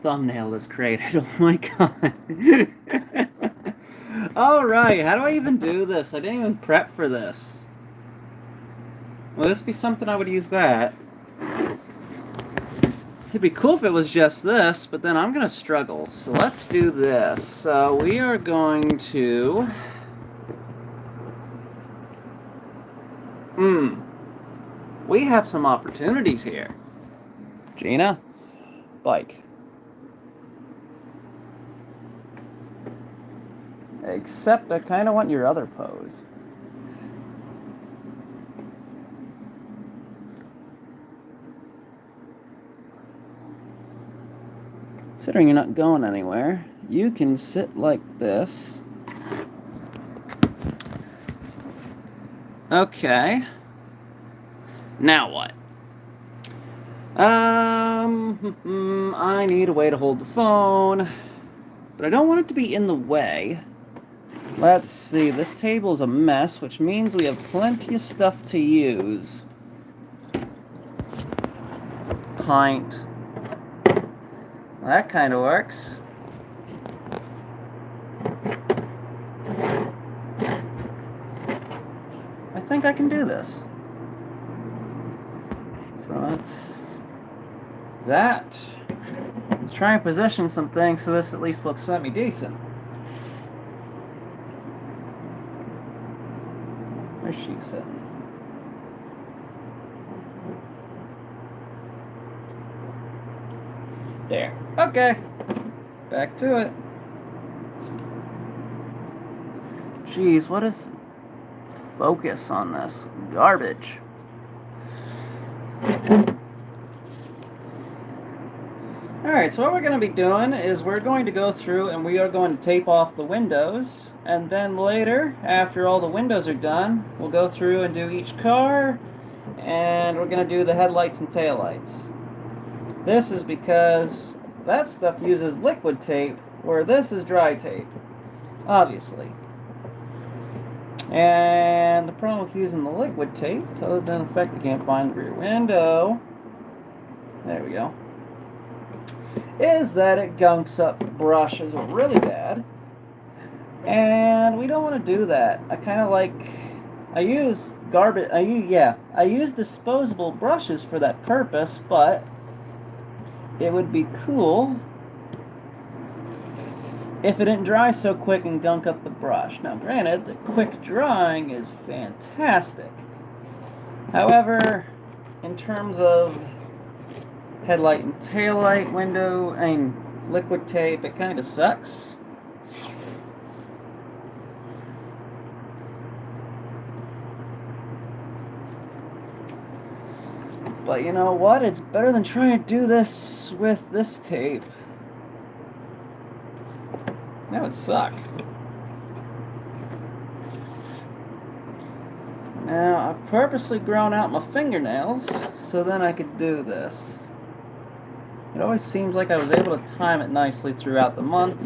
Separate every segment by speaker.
Speaker 1: thumbnail is created. Oh my god. Alright, how do I even do this? I didn't even prep for this. Will this be something I would use that? It'd be cool if it was just this, but then I'm gonna struggle. So let's do this. So we are going to... We have some opportunities here. Gina? Bike. Except I kind of want your other pose. Considering you're not going anywhere, you can sit like this. Okay. Now what? I need a way to hold the phone, but I don't want it to be in the way. Let's see, this table's a mess, which means we have plenty of stuff to use. Pint. Well, that kind of works. I think I can do this. So that's that. Let's try and position some things so this at least looks semi-decent. Where's she sitting? There. Okay. Back to it. Jeez, what is focus on this? Garbage. Alright, so what we're going to be doing is we're going to go through and we are going to tape off the windows, and then later, after all the windows are done, we'll go through and do each car, and we're going to do the headlights and taillights. This is because that stuff uses liquid tape, where this is dry tape, obviously. And the problem with using the liquid tape, other than the fact you can't find the rear window, there we go, is that it gunks up brushes really bad. And we don't want to do that. I use disposable brushes for that purpose, but it would be cool if it didn't dry so quick and gunk up the brush. Now granted, the quick drying is fantastic. However, in terms of headlight and taillight window and liquid tape, it kind of sucks. But you know what? It's better than trying to do this with this tape. That would suck. Now, I've purposely grown out my fingernails so then I could do this. It always seems like I was able to time it nicely throughout the month.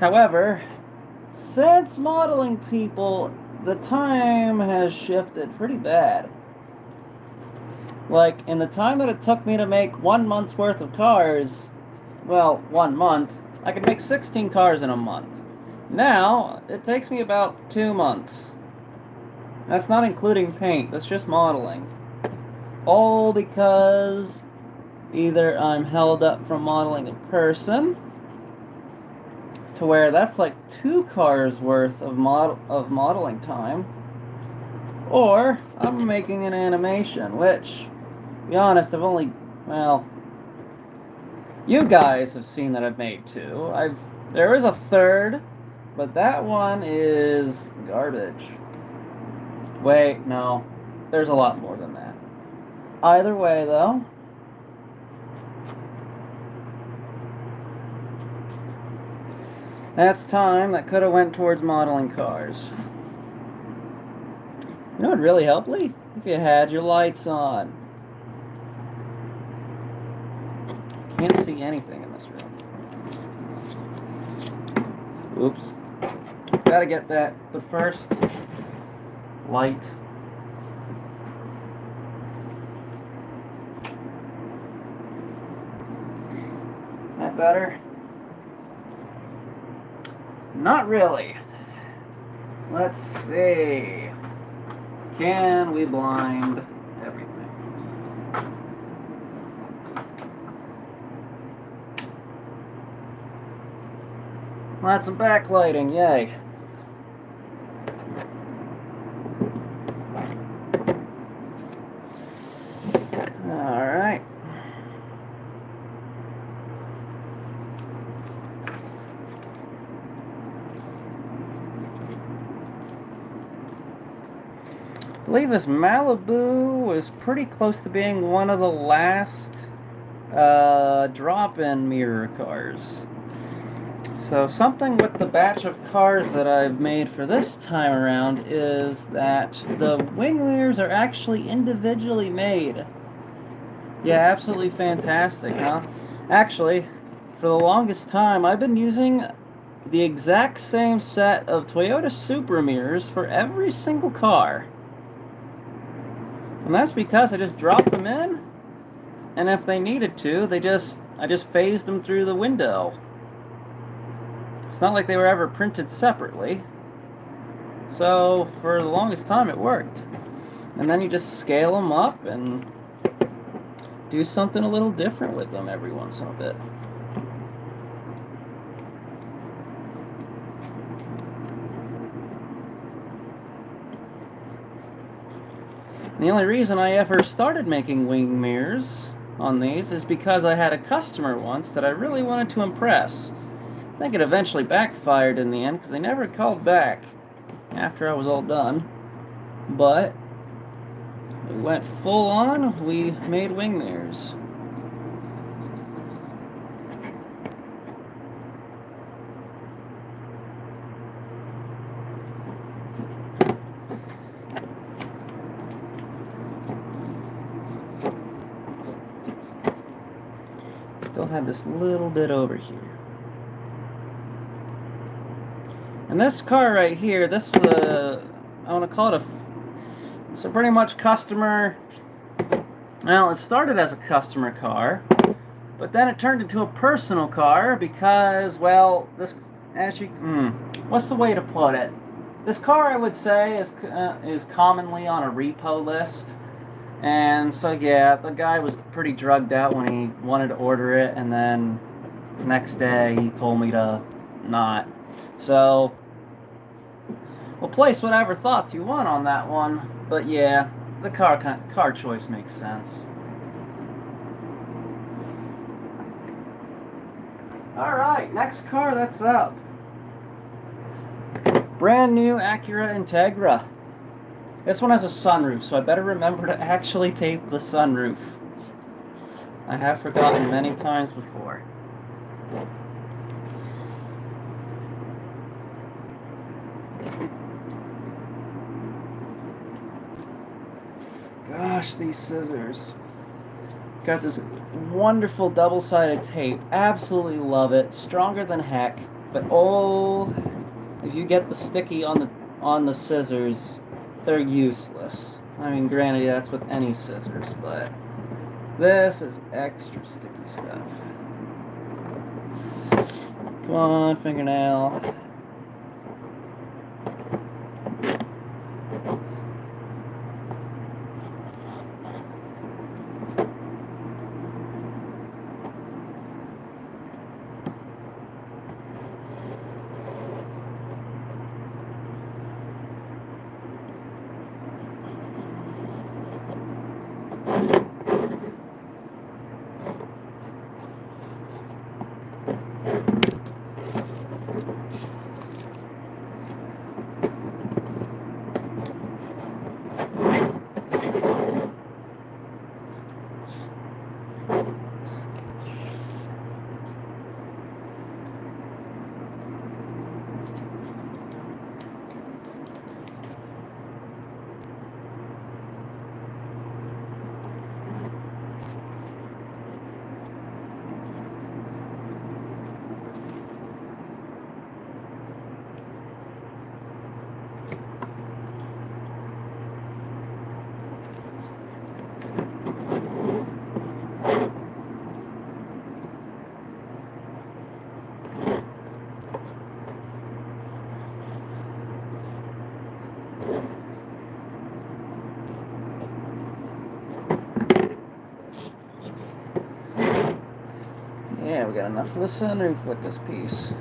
Speaker 1: However, since modeling people, the time has shifted pretty bad. Like, in the time that it took me to make 1 month's worth of cars, well, 1 month, I could make 16 cars in a month. Now, it takes me about 2 months. That's not including paint, that's just modeling. All because either I'm held up from modeling in person, to where that's like 2 cars worth of modeling time, or I'm making an animation, which, to be honest, I've only, well, you guys have seen that I've made 2. There is a 3rd, but that one is garbage. Wait, no, there's a lot more than that. Either way, though, that's time that could have went towards modeling cars. You know what would really help, Lee? If you had your lights on. Can't see anything in this room. Oops. Gotta get that, but first, light. that better? Not really. Let's see. Can we blind everything? That's some backlighting, yay. Alright. I believe this Malibu was pretty close to being one of the last drop-in mirror cars. So something with the batch of cars that I've made for this time around is that the wing mirrors are actually individually made. Yeah, absolutely fantastic, huh? Actually, for the longest time, I've been using the exact same set of Toyota Supra mirrors for every single car. And that's because I just dropped them in, and if they needed to, I just phased them through the window. It's not like they were ever printed separately. So, for the longest time, it worked. And then you just scale them up and do something a little different with them every once in a bit. The only reason I ever started making wing mirrors on these is because I had a customer once that I really wanted to impress. I think it eventually backfired in the end because they never called back after I was all done. But we went full on, we made wing mirrors. Still had this little bit over here. And this car right here, this was I want to call it it's a pretty much customer, well, it started as a customer car, but then it turned into a personal car because, well, this, what's the way to put it? This car, I would say, is commonly on a repo list. And so, yeah, the guy was pretty drugged out when he wanted to order it, and then the next day he told me to not. So, well, place whatever thoughts you want on that one, but yeah, the car choice makes sense. Alright, next car that's up. Brand new Acura Integra. This one has a sunroof, so I better remember to actually tape the sunroof. I have forgotten many times before. Gosh, these scissors. Got this wonderful double-sided tape. Absolutely love it. Stronger than heck. But oh, if you get the sticky on the scissors, they're useless. I mean, granted, that's with any scissors, but this is extra sticky stuff. Come on, fingernail. Yeah, we got enough for the sunroof with this piece.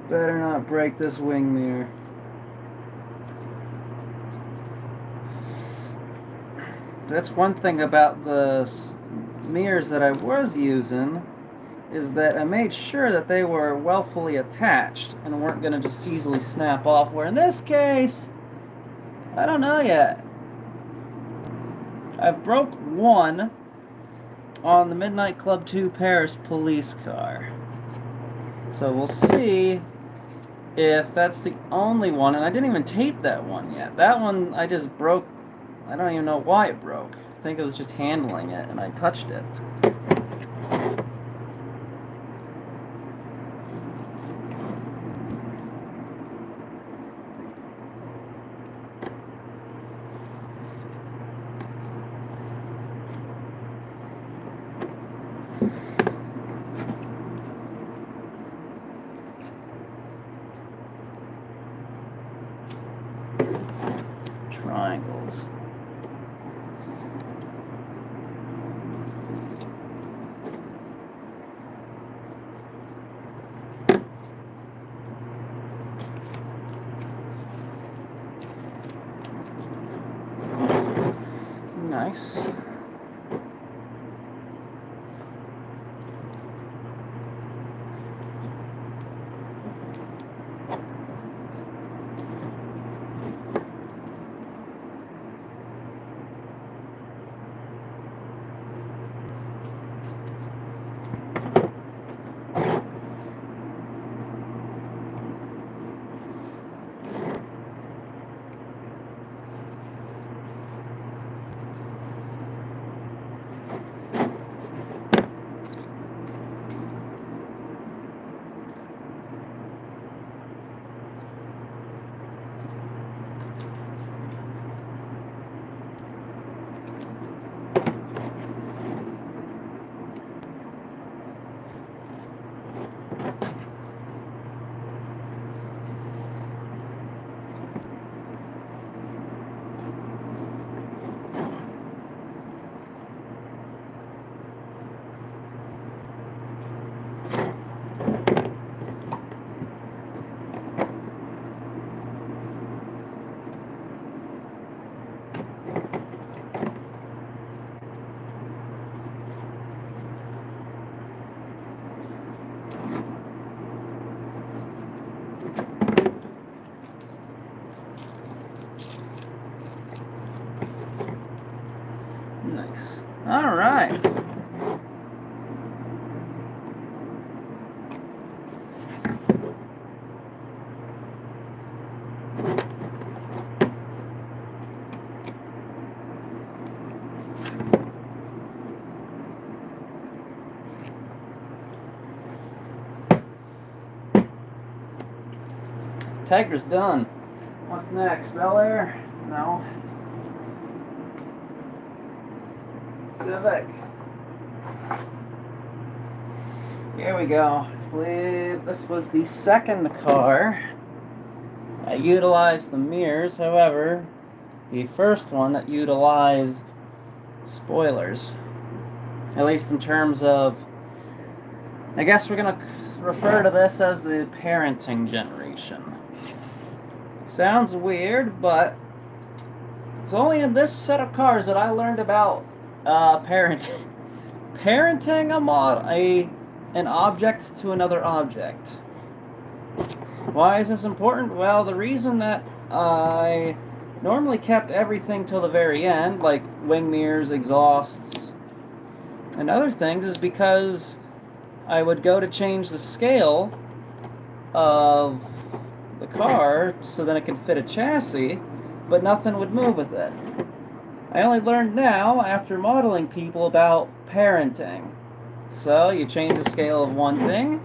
Speaker 1: Better not break this wing mirror. That's one thing about the mirrors that I was using, is that I made sure that they were well fully attached and weren't going to just easily snap off, where in this case, I don't know yet. I broke one on the Midnight Club 2 Paris police car. So we'll see if that's the only one, and I didn't even tape that one yet. That one I just broke. I don't even know why it broke. I think it was just handling it and I touched it. Triangles. Nice. Nice. All right. Tiger's done. What's next? Bel Air? No. Civic. Here we go. I believe this was the second car. I utilized the mirrors, however, the first one that utilized spoilers. At least in terms of, I guess we're going to refer to this as the parenting generation. Sounds weird, but It's only in this set of cars that I learned about parenting. Parenting an object to another object. Why is this important? Well, the reason that I normally kept everything till the very end, like wing mirrors, exhausts, and other things, is because I would go to change the scale of the car so that it could fit a chassis, but nothing would move with it. I only learned now, after modeling people, about parenting. So you change the scale of one thing,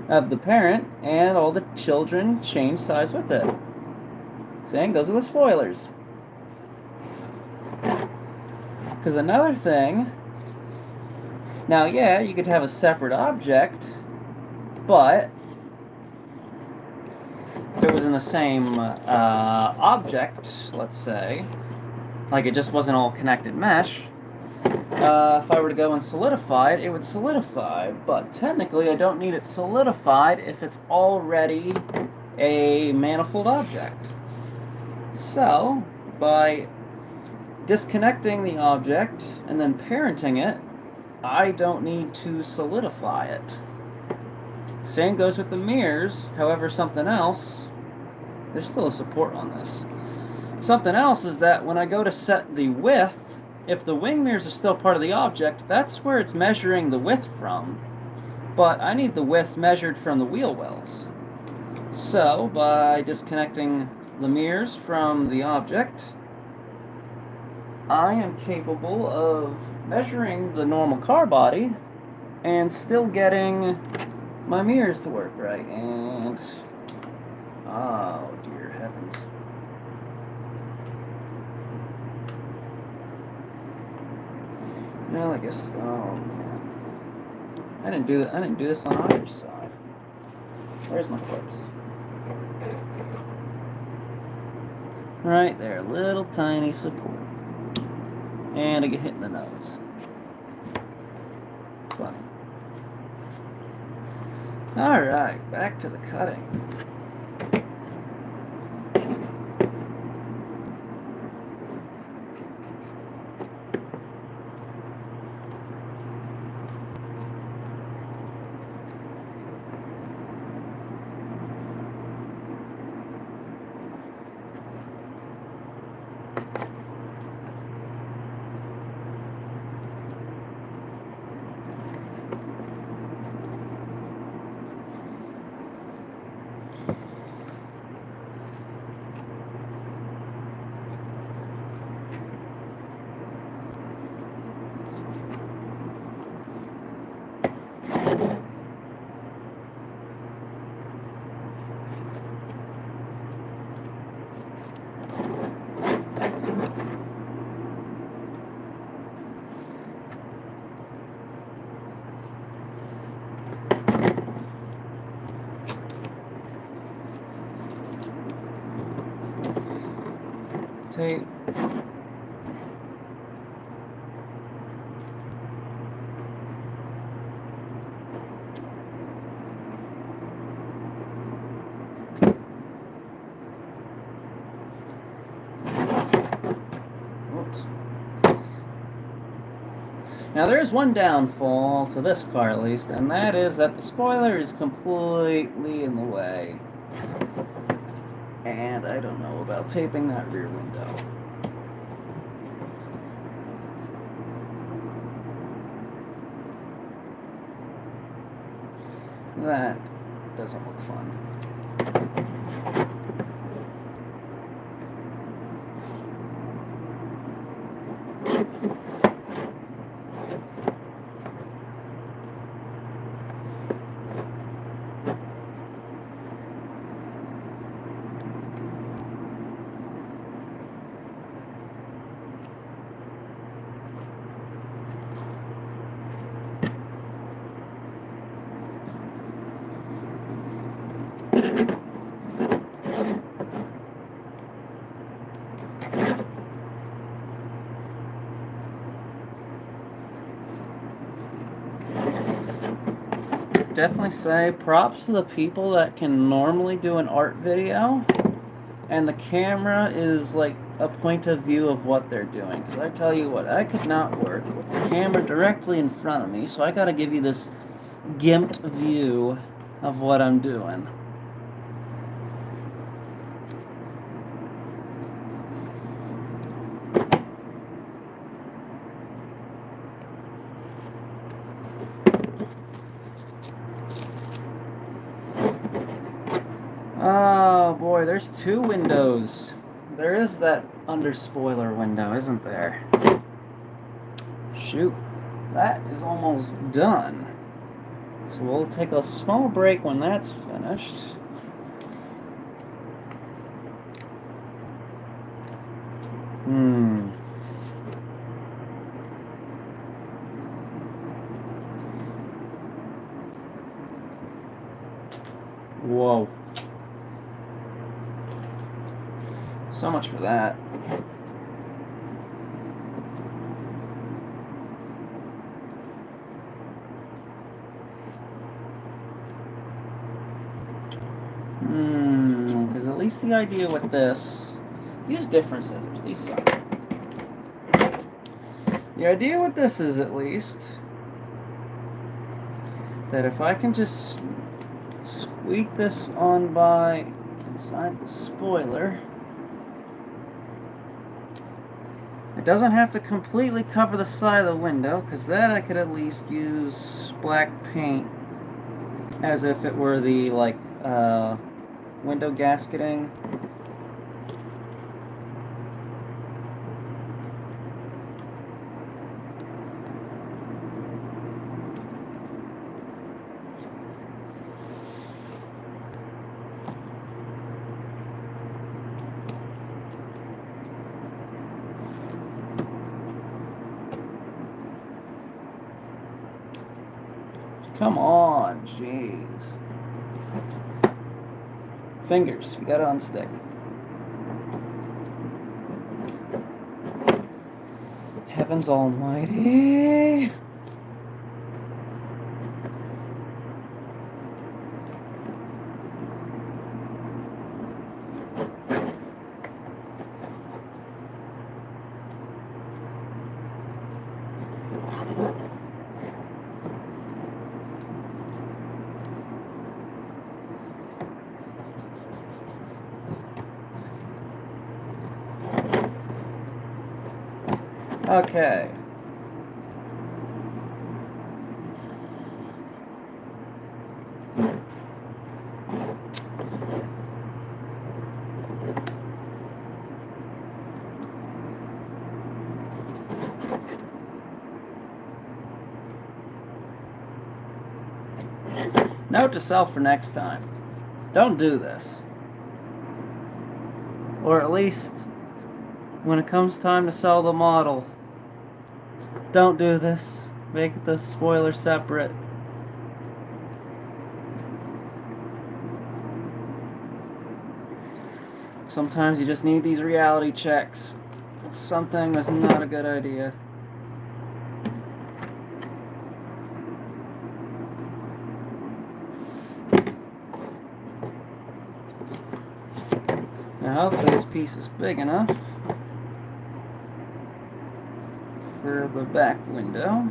Speaker 1: of the parent, and all the children change size with it. Same goes with the spoilers. Because another thing, now yeah, you could have a separate object, but if it was in the same object, let's say, like it just wasn't all connected mesh, if I were to go and solidify it, it would solidify, but technically I don't need it solidified if it's already a manifold object. So, by disconnecting the object and then parenting it, I don't need to solidify it. Same goes with the mirrors, however something else, there's still a support on this. Something else is that when I go to set the width, if the wing mirrors are still part of the object, that's where it's measuring the width from. But I need the width measured from the wheel wells. So, by disconnecting the mirrors from the object, I am capable of measuring the normal car body and still getting my mirrors to work right. And, oh dear heavens. Well, I guess. Oh man, I didn't do this on either side. Where's my clips? Right there, little tiny support, and I get hit in the nose. Funny. All right, back to the cutting. Tape. Whoops. Now there is one downfall to this car at least, and that is that the spoiler is completely in the way. And I don't know about taping that rear window. That doesn't look fun. Definitely say props to the people that can normally do an art video and the camera is like a point of view of what they're doing. Because I tell you what, I could not work with the camera directly in front of me, so I gotta give you this gimped view of what I'm doing. Oh boy, there's two windows. There is that under spoiler window, isn't there? Shoot, that is almost done. So we'll take a small break when that's finished. Whoa. So much for that. Because at least the idea with this, use different scissors, these suck. The idea with this is at least that if I can just squeak this on by inside the spoiler, it doesn't have to completely cover the side of the window, because that I could at least use black paint as if it were the window gasketing. Come on, jeez. Fingers, you gotta unstick. Heavens almighty. Okay. Note to self for next time. Don't do this. Or at least, when it comes time to sell the model, don't do this. Make the spoiler separate. Sometimes you just need these reality checks. It's something that's not a good idea. Now hopefully this piece is big enough for the back window.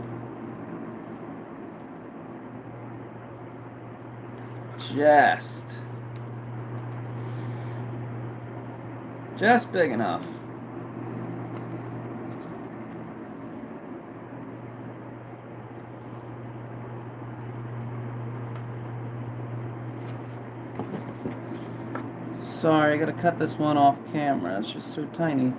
Speaker 1: Just big enough. Sorry, I gotta cut this one off camera. It's just so tiny.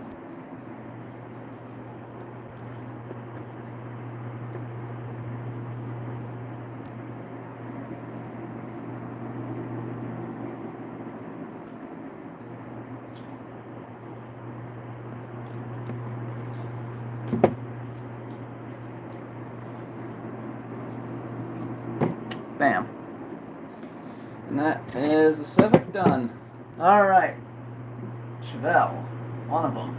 Speaker 1: Bam. And that is the Civic done. Alright. Chevelle. One of them.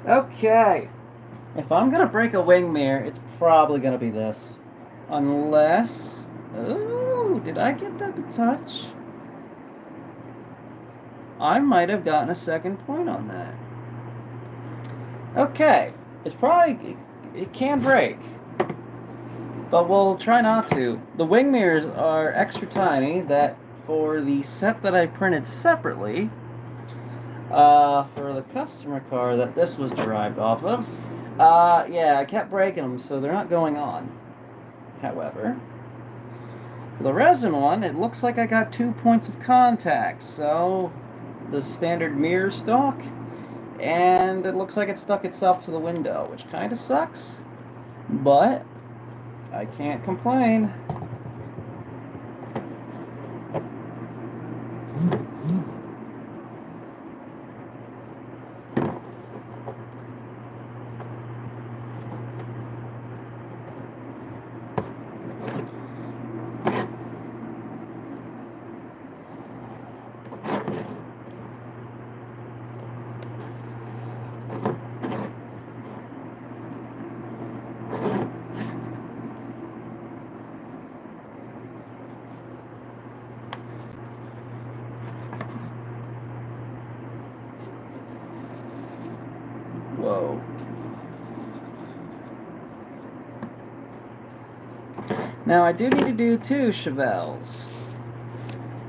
Speaker 1: Okay. If I'm gonna break a wing mirror, it's probably gonna be this. Unless Ooh, did I get that to touch? I might have gotten a second point on that. Okay, it's probably, it can break, but we'll try not to. The wing mirrors are extra tiny, that for the set that I printed separately, for the customer car that this was derived off of, yeah, I kept breaking them, so they're not going on. However, for the resin one, it looks like I got 2 points of contact, so the standard mirror stock, and it looks like it stuck itself to the window, which kind of sucks, but I can't complain. Whoa. Now I do need to do 2 Chevelles.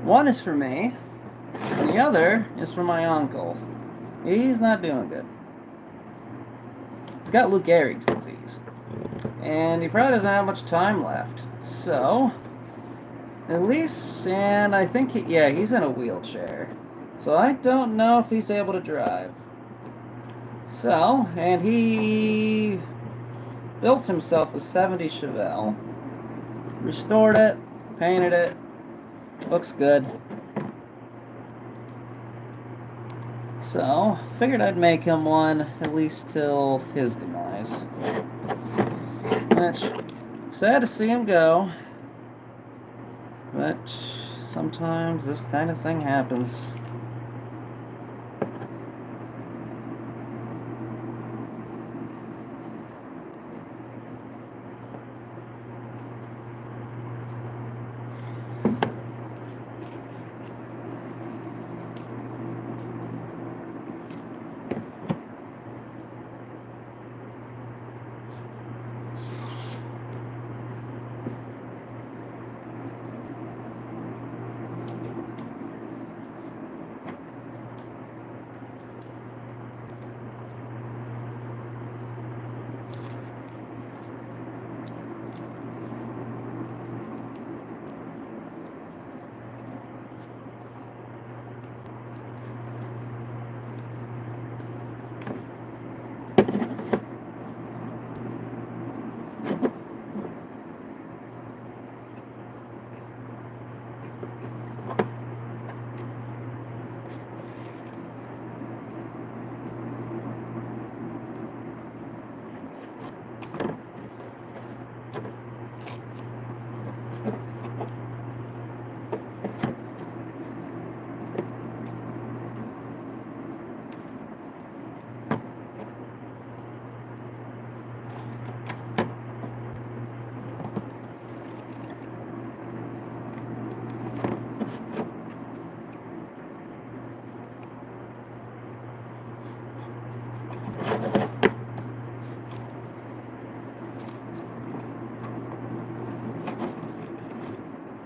Speaker 1: One is for me, and the other is for my uncle. He's not doing good. He's got Lou Gehrig's disease, and he probably doesn't have much time left. So, at least, and I think, yeah, he's in a wheelchair. So I don't know if he's able to drive. So, and he built himself a 70 Chevelle, restored it, painted it, looks good. So, figured I'd make him one at least till his demise. Which, sad to see him go, but sometimes this kind of thing happens.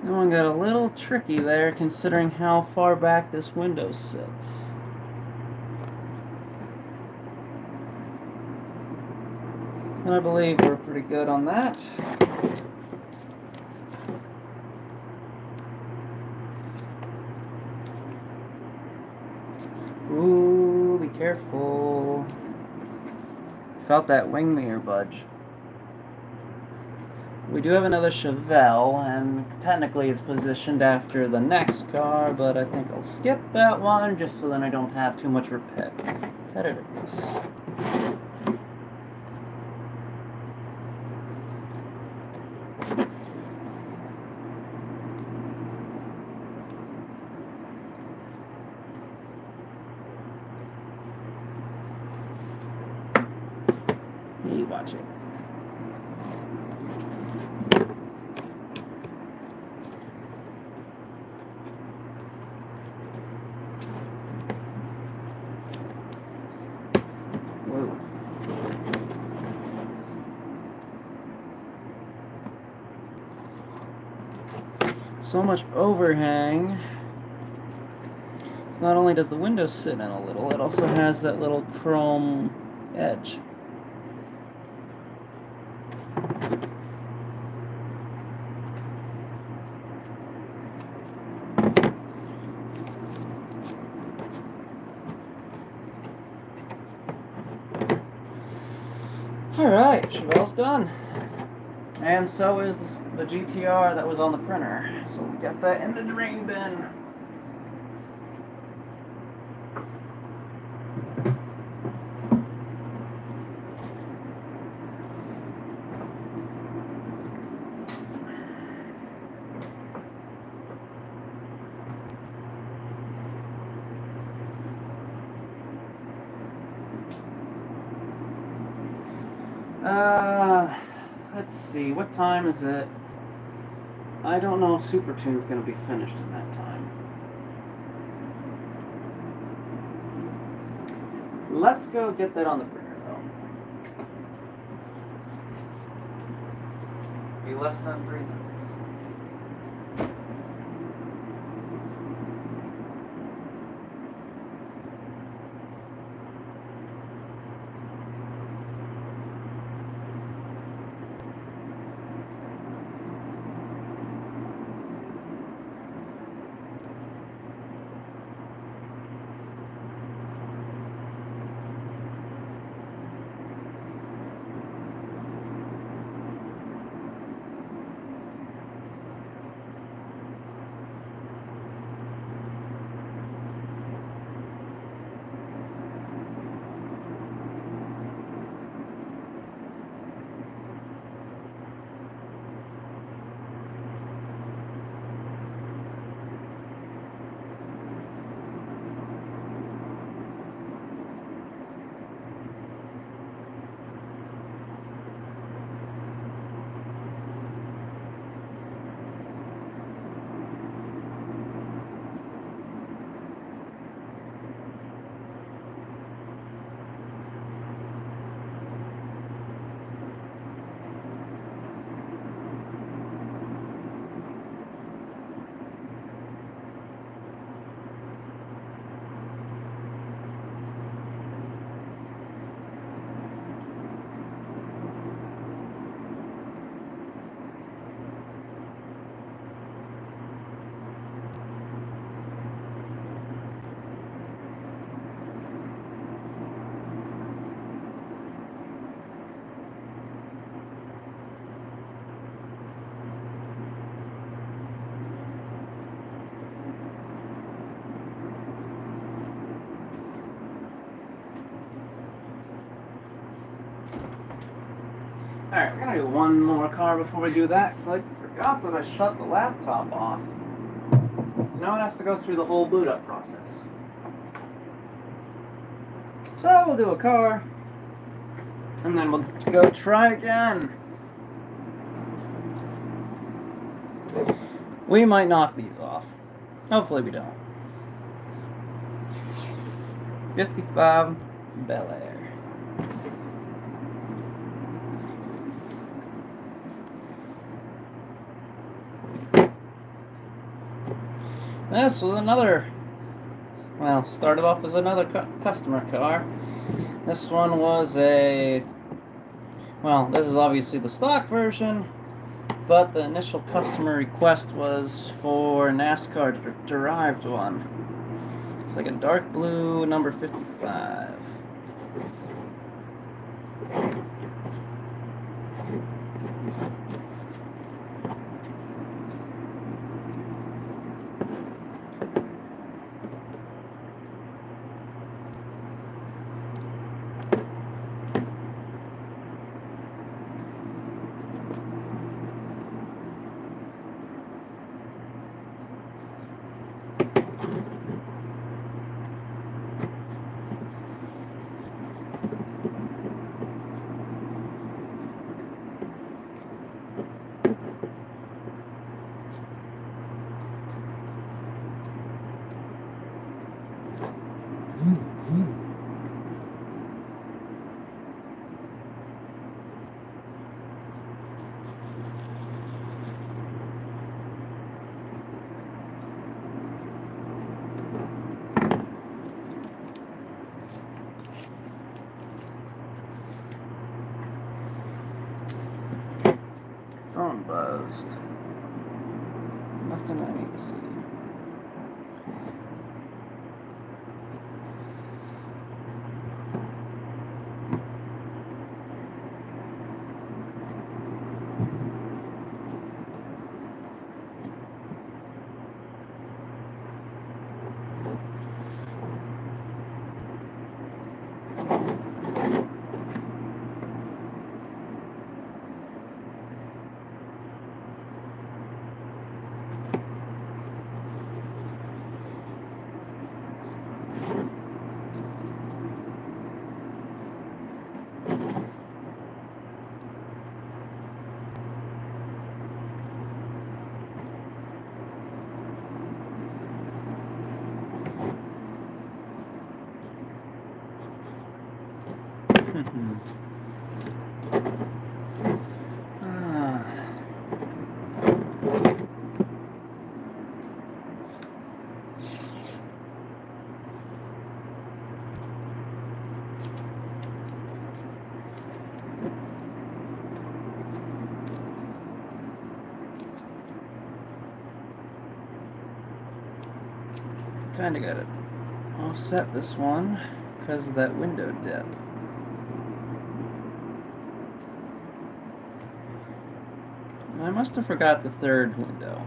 Speaker 1: That one got a little tricky there, considering how far back this window sits. And I believe we're pretty good on that. Ooh, be careful. Felt that wing mirror budge. We do have another Chevelle, and technically it's positioned after the next car, but I think I'll skip that one just so then I don't have too much repetitiveness. Hey, watch it. so much overhang. Not only does the window sit in a little, it also has that little chrome edge. Alright, Chevelle's done. And so is the GTR that was on the printer. So we got that in the drain bin. Let's see, what time is it? I don't know if Super Tune's going to be finished in that time. Let's go get that on the printer, though. Be less than 3 minutes. Alright, we're gonna do one more car before we do that, because I forgot that I shut the laptop off. So now it has to go through the whole boot up process. So we'll do a car, and then we'll go try again. We might knock these off. Hopefully we don't. 55 Bel Air. This was another, well, started off as another customer car. This one was a, well, this is obviously the stock version, but the initial customer request was for NASCAR derived one. It's like a dark blue number 55. closed. Nothing I need to see. Kind of got to offset this one because of that window dip. And I must have forgot the third window.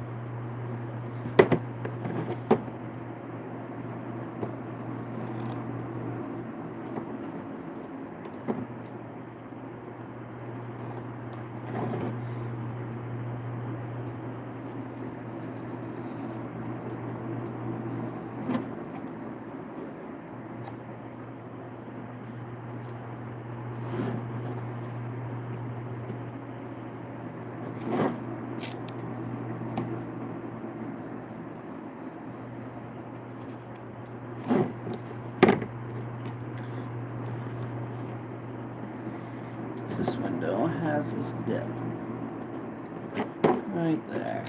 Speaker 1: This window has this dip right there.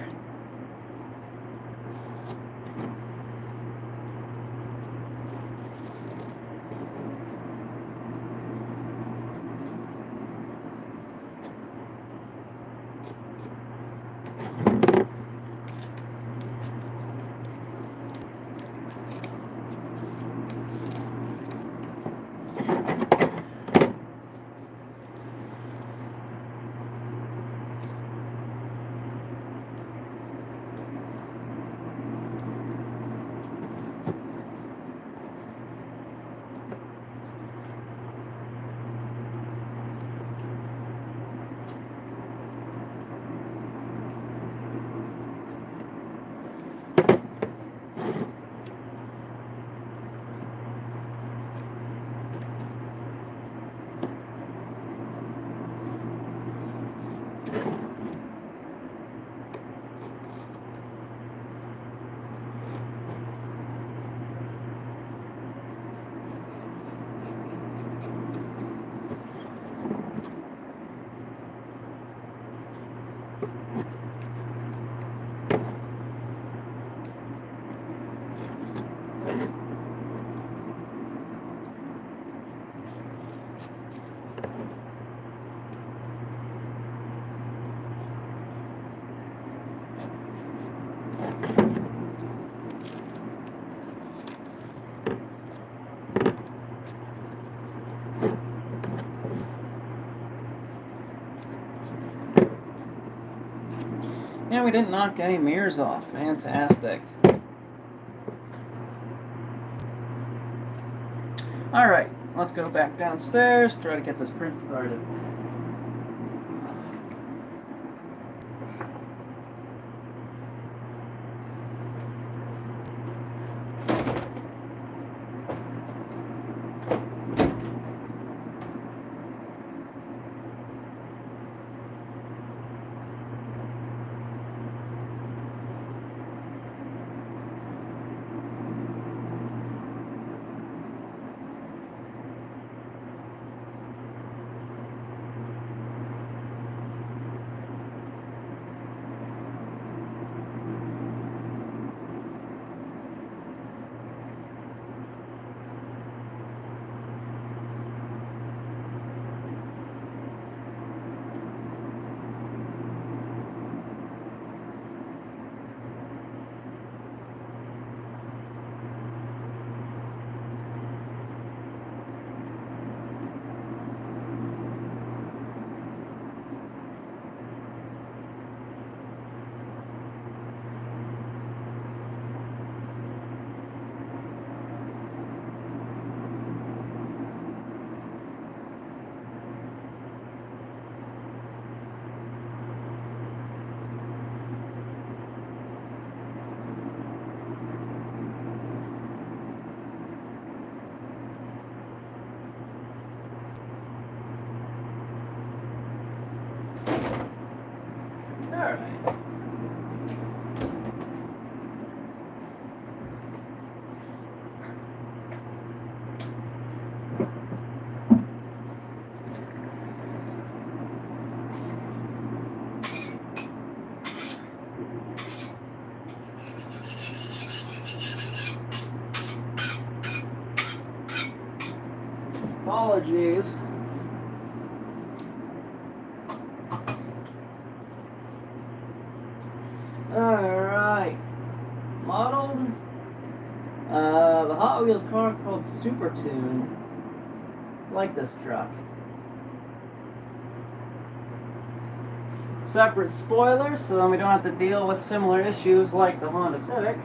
Speaker 1: Yeah, we didn't knock any mirrors off. Fantastic. Alright, let's go back downstairs, try to get this print started. Apologies. Alright. Modeled. The Hot Wheels car called Super Tune. I like this truck. Separate spoilers, so then we don't have to deal with similar issues like the Honda Civic.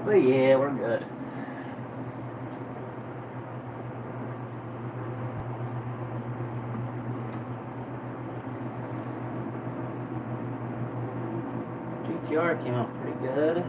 Speaker 1: But yeah, we're good. GTR came out pretty good.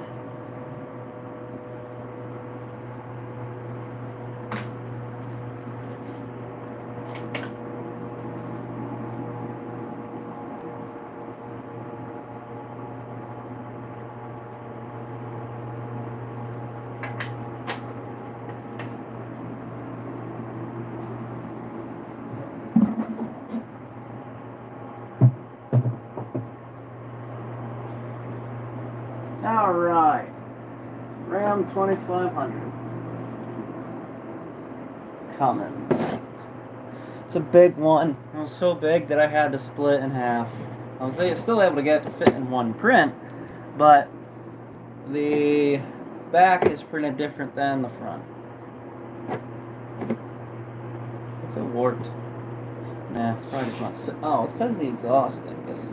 Speaker 1: Alright. Ram 2500. Cummins. It's a big one. It was so big that I had to split in half. I was still able to get it to fit in one print, but the back is printed different than the front. It's a warped. Nah, it's probably just not. Oh, it's because of the exhaust, I guess.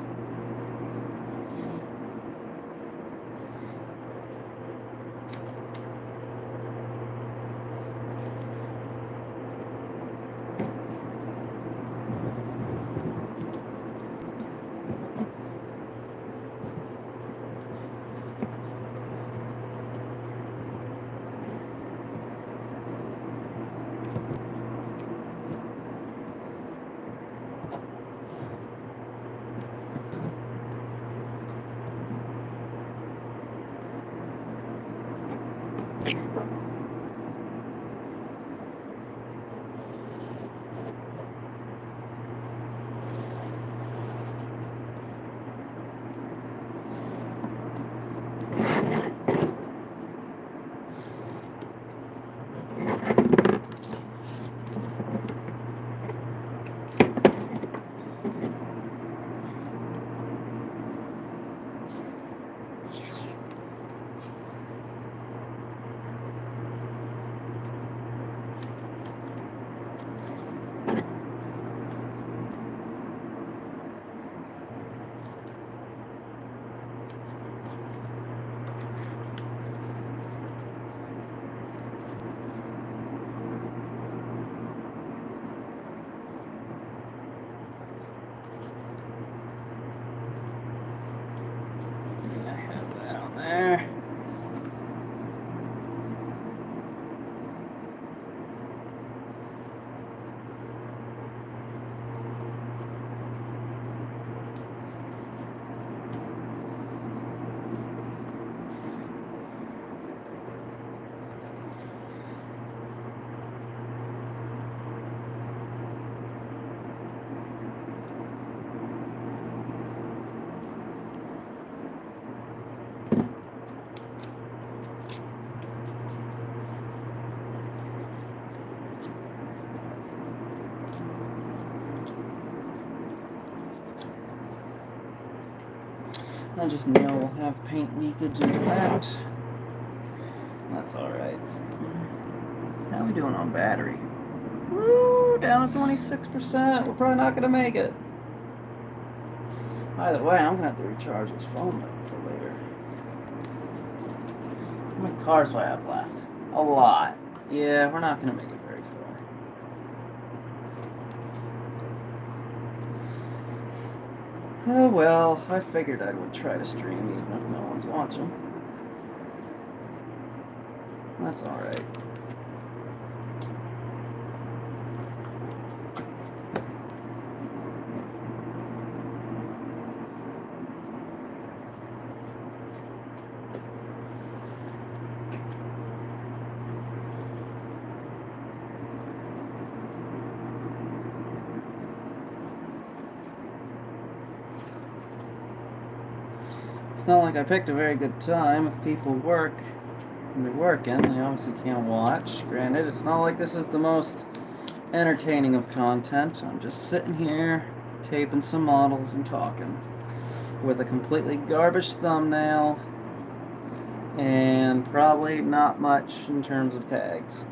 Speaker 1: There. I just know we'll have paint leakage into that. That's alright. How are we doing on battery? Woo! Down to 26%. We're probably not going to make it. Either way, I'm going to have to recharge this phone for later. How many cars do I have left? A lot. Yeah, we're not going to make it very far. Oh well, I figured I would try to stream even if no one's watching. That's alright. It's not like I picked a very good time. If people work and they're working, they obviously can't watch. Granted, it's not like this is the most entertaining of content. I'm just sitting here taping some models and talking with a completely garbage thumbnail and probably not much in terms of tags.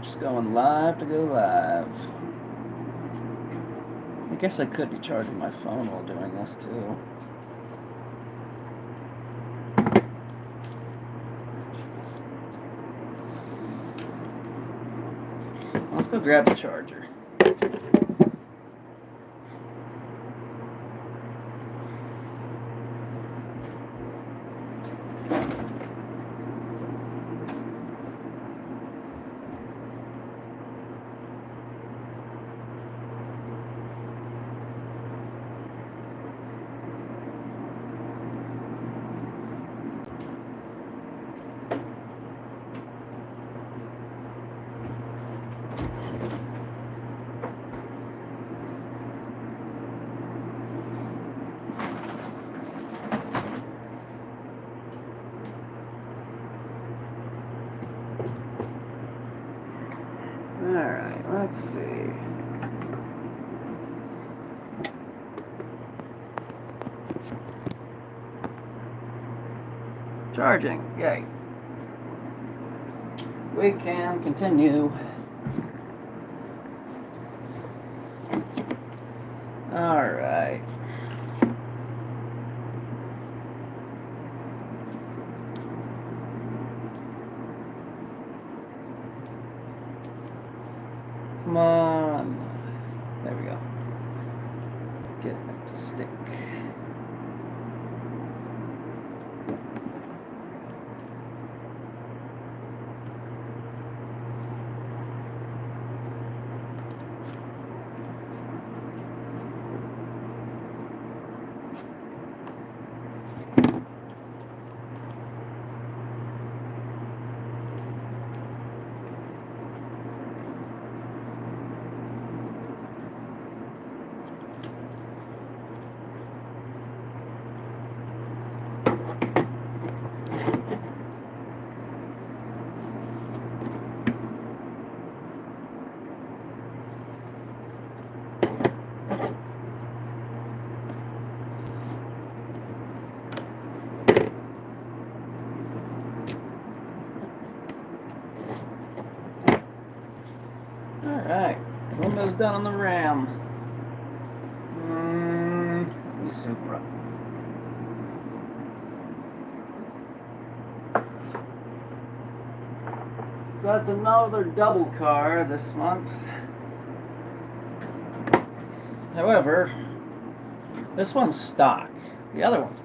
Speaker 1: Just going live to go live. I guess I could be charging my phone while doing this too. Let's go grab the charger. Alright, let's see. Charging, yay. We can continue. Alright. Come on. There we go. Get it to stick. Alright, Windows done on the RAM. Supra. So that's another double car this month. However, this one's stock. The other one's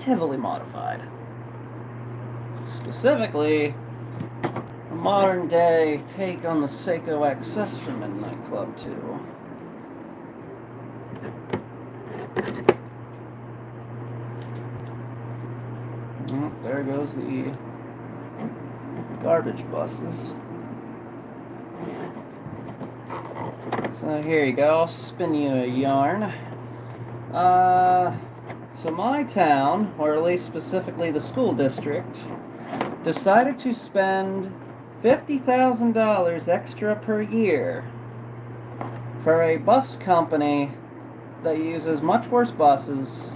Speaker 1: heavily modified. Specifically, a modern day take on the Seiko XS from Midnight Club 2. There goes the garbage buses. So here you go, I'll spin you a yarn. So my town, or at least specifically the school district, decided to spend $50,000 extra per year for a bus company that uses much worse buses.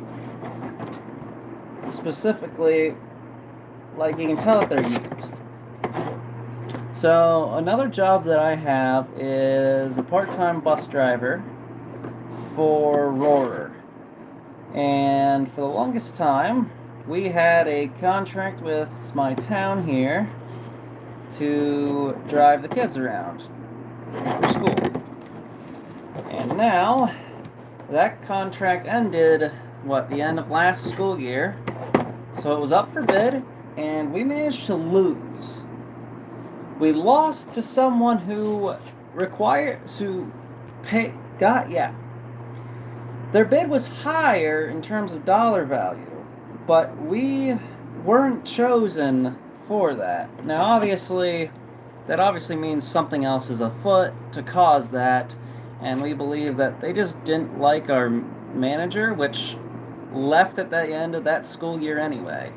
Speaker 1: Specifically, like you can tell that they're used. So another job that I have is a part-time bus driver for Roarer. And for the longest time, we had a contract with my town here to drive the kids around for school. And now, that contract ended, the end of last school year. So it was up for bid, and we managed to lose. We lost to someone who their bid was higher in terms of dollar value, but we weren't chosen for that. Now, obviously, that means something else is afoot to cause that, and we believe that they just didn't like our manager, which left at the end of that school year anyway.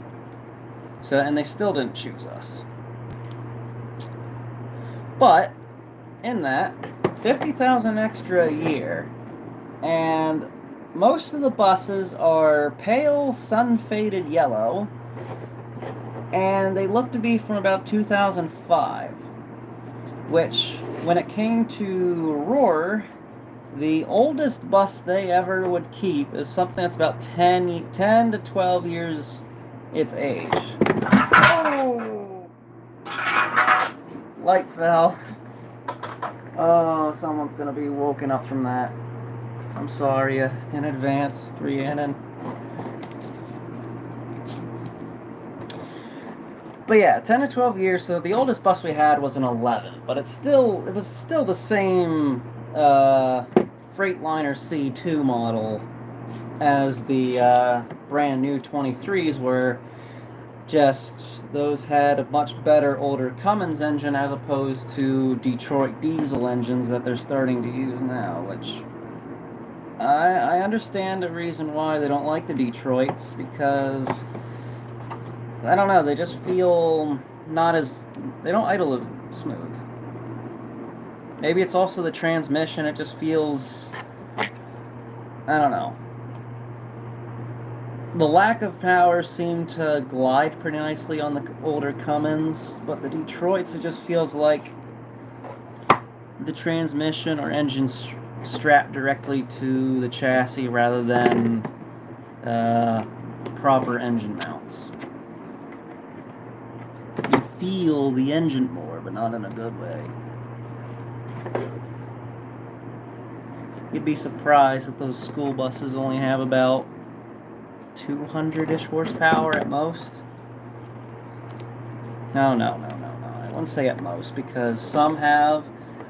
Speaker 1: So, and they still didn't choose us. But in that, 50,000 extra a year, and most of the buses are pale, sun-faded yellow, and they look to be from about 2005, which, when it came to Roar, the oldest bus they ever would keep is something that's about 10 to 12 years its age. Oh! Light fell. Oh, someone's gonna be woken up from that. I'm sorry in advance, Rhiannon. But yeah, 10 to 12 years. So the oldest bus we had was an 11, but it was still the same Freightliner C2 model as the brand new 23s were. Just those had a much better older Cummins engine as opposed to Detroit diesel engines that they're starting to use now, which I understand the reason why they don't like the Detroits, because I don't know, they just feel they don't idle as smooth. Maybe it's also the transmission, it just feels, I don't know. The lack of power seemed to glide pretty nicely on the older Cummins, but the Detroits, it just feels like the transmission or engine strapped directly to the chassis rather than proper engine mounts. You feel the engine more, but not in a good way. You'd be surprised that those school buses only have about 200-ish horsepower at most. No. I wouldn't say at most, because some have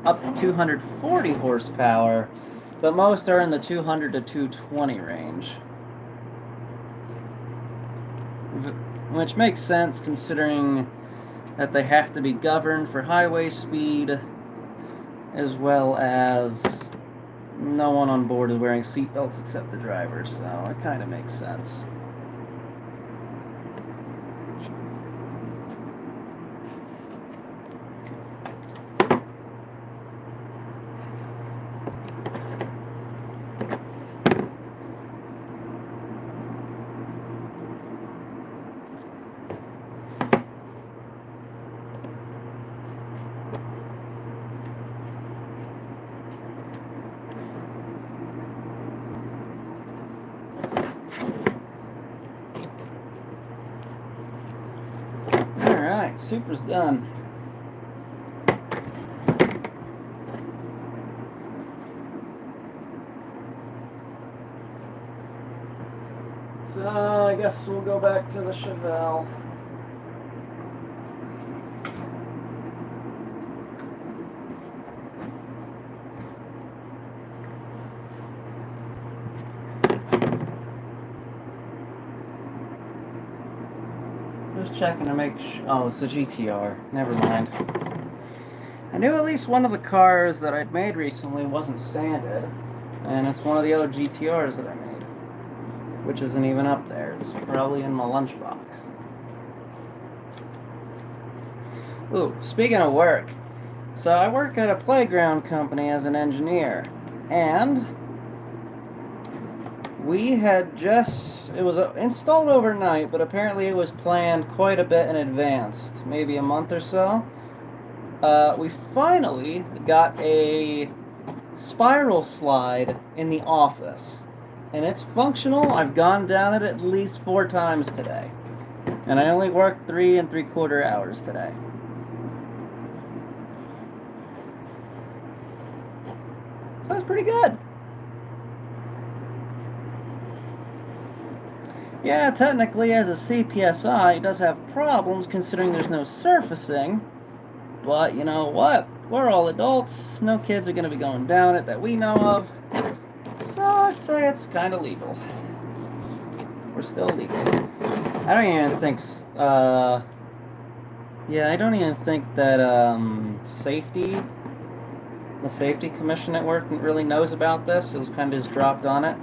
Speaker 1: up to 240 horsepower, but most are in the 200 to 220 range. Which makes sense considering that they have to be governed for highway speed, as well as no one on board is wearing seatbelts except the driver, so it kind of makes sense. Alright, super's done. So I guess we'll go back to the Chevelle. Just checking to make sure. Oh, it's the GTR. Never mind. I knew at least one of the cars that I'd made recently wasn't sanded, and it's one of the other GTRs that I made, which isn't even up there. It's probably in my lunchbox. Ooh, speaking of work, so I work at a playground company as an engineer, and we had it was installed overnight, but apparently it was planned quite a bit in advance, maybe a month or so. We finally got a spiral slide in the office, and it's functional. I've gone down it at least 4 times today, and I only worked 3 3/4 hours today. So that's pretty good. Yeah, technically as a CPSI, it does have problems considering there's no surfacing, but you know what? We're all adults. No kids are going to be going down it that we know of, so I'd say it's kind of legal. We're still legal. I don't even think, I don't even think that the safety commission at work really knows about this. It was kind of just dropped on us.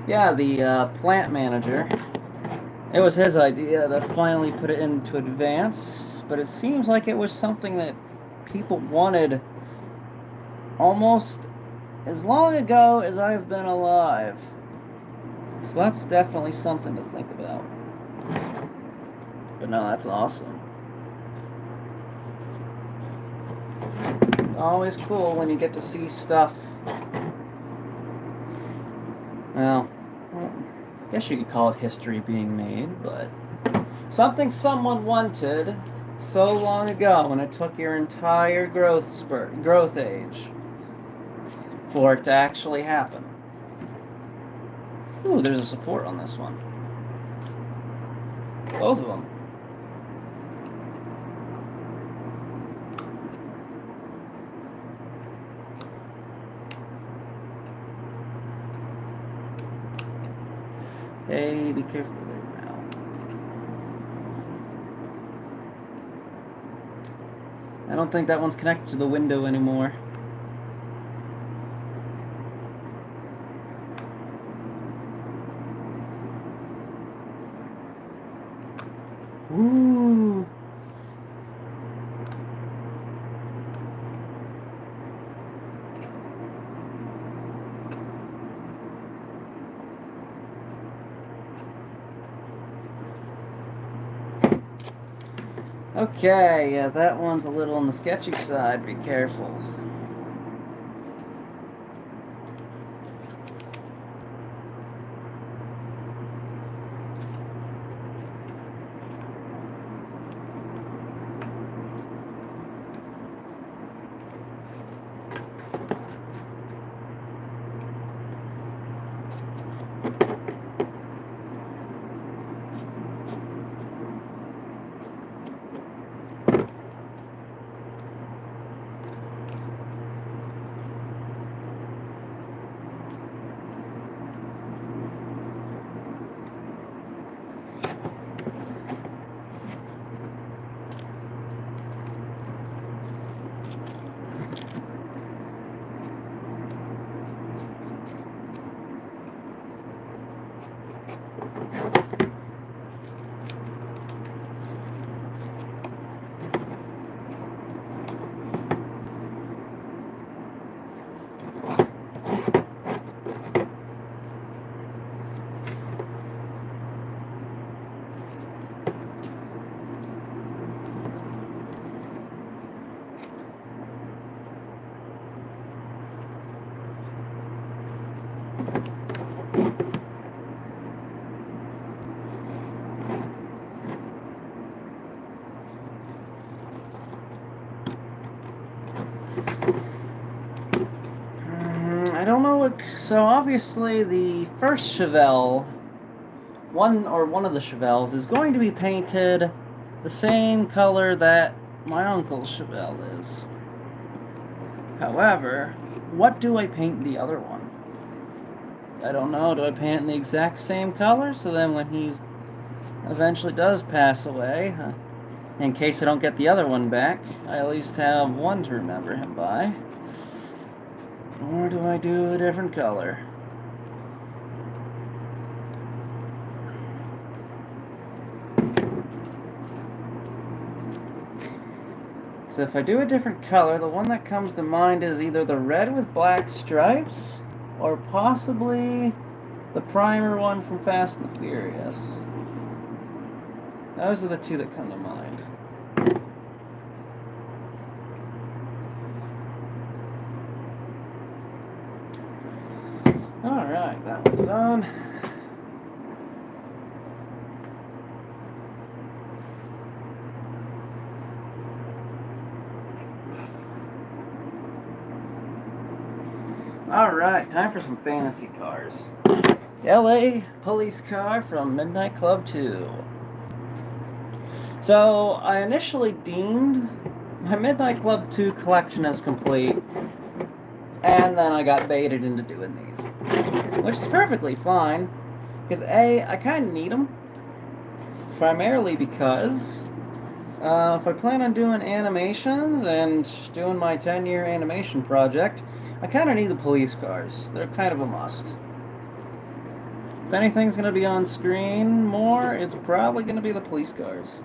Speaker 1: Yeah, the plant manager. It was his idea to finally put it into advance, but it seems like it was something that people wanted almost as long ago as I've been alive. So that's definitely something to think about. But no, that's awesome. Always cool when you get to see stuff. Well, I guess you could call it history being made, but something someone wanted so long ago when it took your entire growth age for it to actually happen. Ooh, there's a support on this one. Both of them. Hey, be careful there now. I don't think that one's connected to the window anymore. Ooh. Okay, yeah, that one's a little on the sketchy side. Be careful. I don't know what. So obviously, the first Chevelle, one of the Chevelles, is going to be painted the same color that my uncle's Chevelle is. However, what do I paint the other one? I don't know. Do I paint it in the exact same color so then when he's eventually does pass away, in case I don't get the other one back, I at least have one to remember him by? Or do I do a different color? So if I do a different color, the one that comes to mind is either the red with black stripes, or possibly the primer one from Fast and the Furious. Those are the two that come to mind. Alright, that one's done. Alright, time for some fantasy cars. LA police car from Midnight Club 2. So, I initially deemed my Midnight Club 2 collection as complete, and then I got baited into doing these. Which is perfectly fine, because A, I kind of need them, primarily because if I plan on doing animations and doing my 10-year animation project, I kind of need the police cars. They're kind of a must. If anything's going to be on screen more, it's probably going to be the police cars.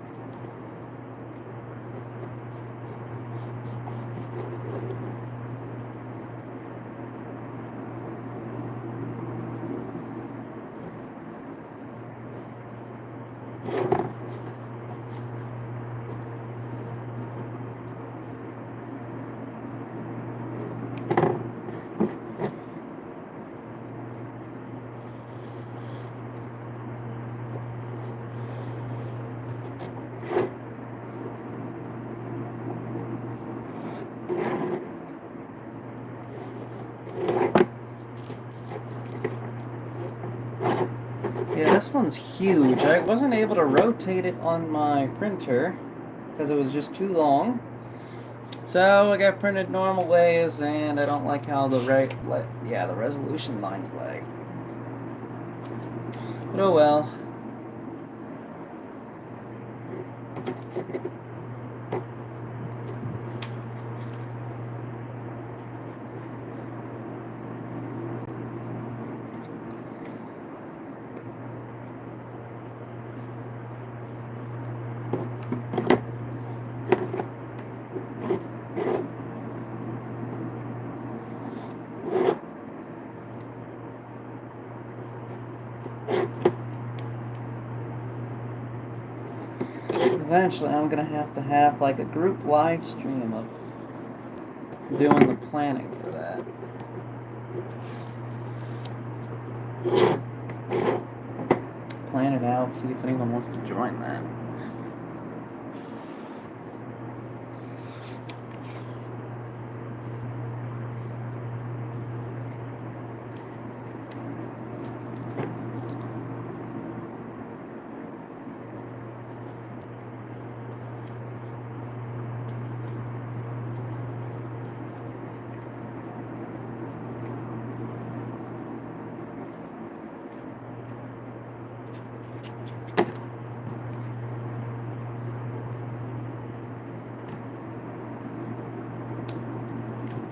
Speaker 1: Yeah, this one's huge. I wasn't able to rotate it on my printer because it was just too long. So I got printed normal ways, and I don't like how the resolution lines lag. But oh well. Eventually, I'm gonna have like a group live stream of doing the planning for that. Plan it out, see if anyone wants to join that.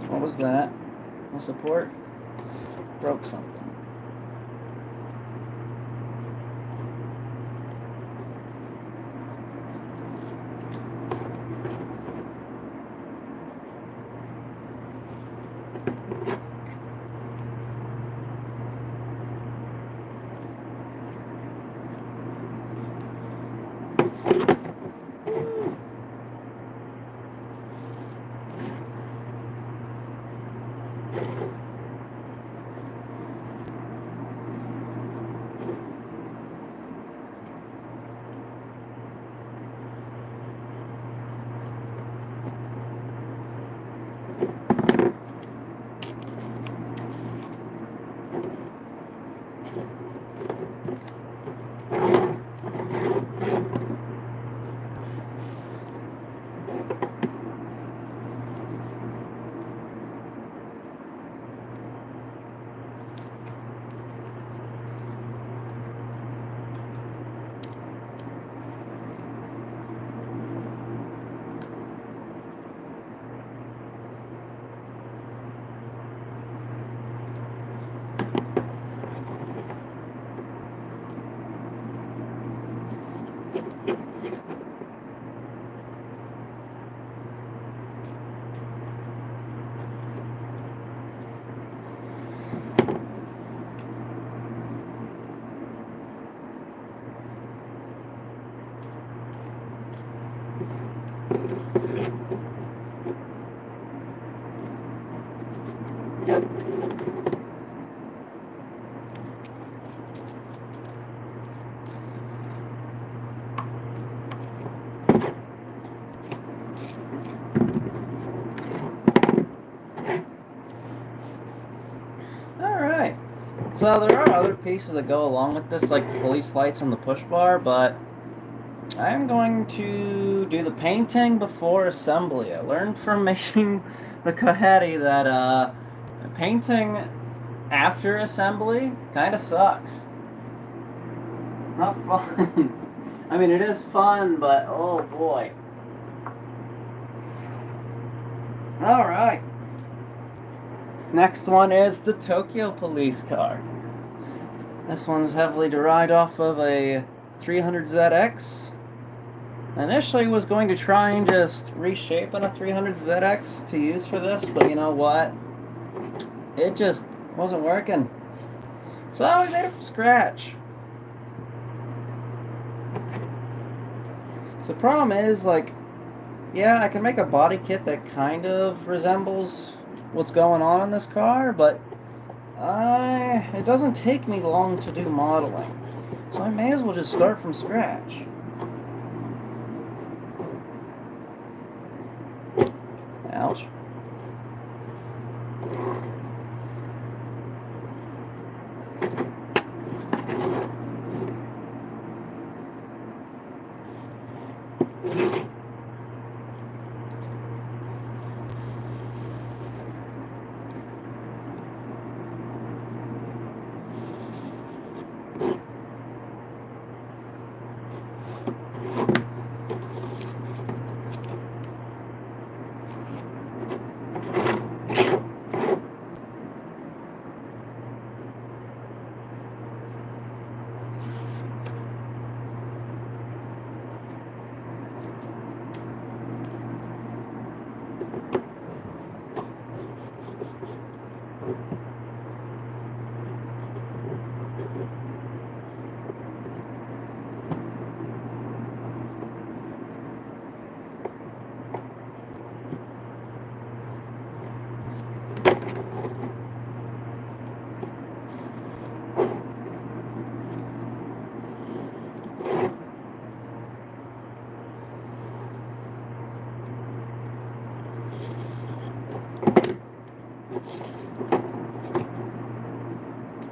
Speaker 1: What was that? The support broke something. Alright. So there are other pieces that go along with this, like the police lights on the push bar, but I'm going to do the painting before assembly. I learned from making the Cohetti that painting after assembly kind of sucks. Not fun. I mean, it is fun, but oh boy. Alright. Next one is the Tokyo police car. This one's heavily derived off of a 300ZX. Initially was going to try and just reshape on a 300ZX to use for this, but you know what? It just wasn't working. So I made it from scratch. So the problem is, like, yeah, I can make a body kit that kind of resembles what's going on in this car, but it doesn't take me long to do modeling. So I may as well just start from scratch. Ouch.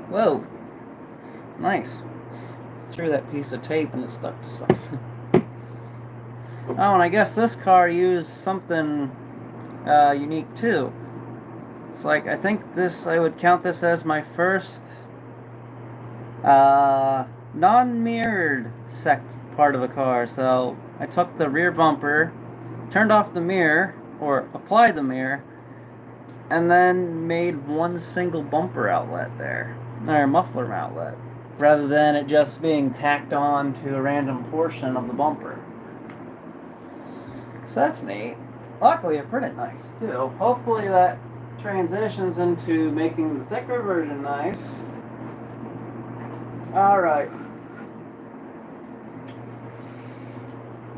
Speaker 1: Whoa. Nice. Threw that piece of tape and it stuck to something. Oh, and I guess this car used something unique too. It's like, I think this, I would count this as my first non-mirrored part of a car. So I took the rear bumper, turned off the mirror, or applied the mirror, and then made one single bumper outlet there, or muffler outlet, rather than it just being tacked on to a random portion of the bumper. So that's neat. Luckily, it printed nice too. Hopefully that transitions into making the thicker version nice. Alright.